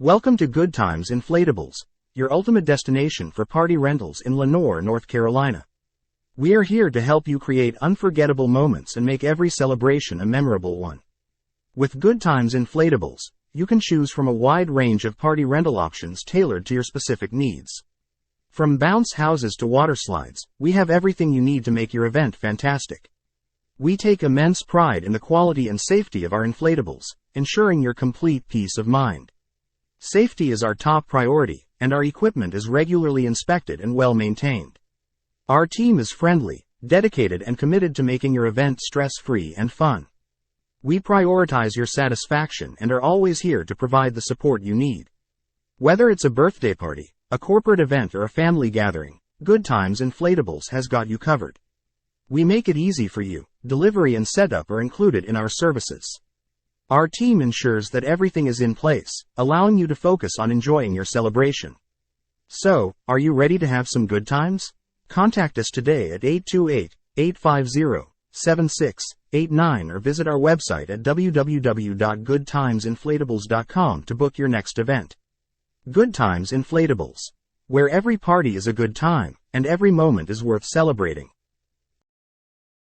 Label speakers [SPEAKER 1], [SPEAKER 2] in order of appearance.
[SPEAKER 1] Welcome to GoodTymes Inflatables, your ultimate destination for party rentals in Lenoir, North Carolina. We are here to help you create unforgettable moments and make every celebration a memorable one. With GoodTymes Inflatables, you can choose from a wide range of party rental options tailored to your specific needs. From bounce houses to water slides, we have everything you need to make your event fantastic. We take immense pride in the quality and safety of our inflatables, ensuring your complete peace of mind. Safety is our top priority, and our equipment is regularly inspected and well maintained. Our team is friendly, dedicated, and committed to making your event stress-free and fun. We prioritize your satisfaction and are always here to provide the support you need. Whether it's a birthday party, a corporate event, or a family gathering, GoodTymes Inflatables has got you covered. We make it easy for you. Delivery and setup are included in our services. Our team ensures that everything is in place, allowing you to focus on enjoying your celebration. So, are you ready to have some good times? Contact us today at 828-850-7689 or visit our website at www.goodtimesinflatables.com to book your next event. GoodTymes Inflatables, where every party is a good time, and every moment is worth celebrating.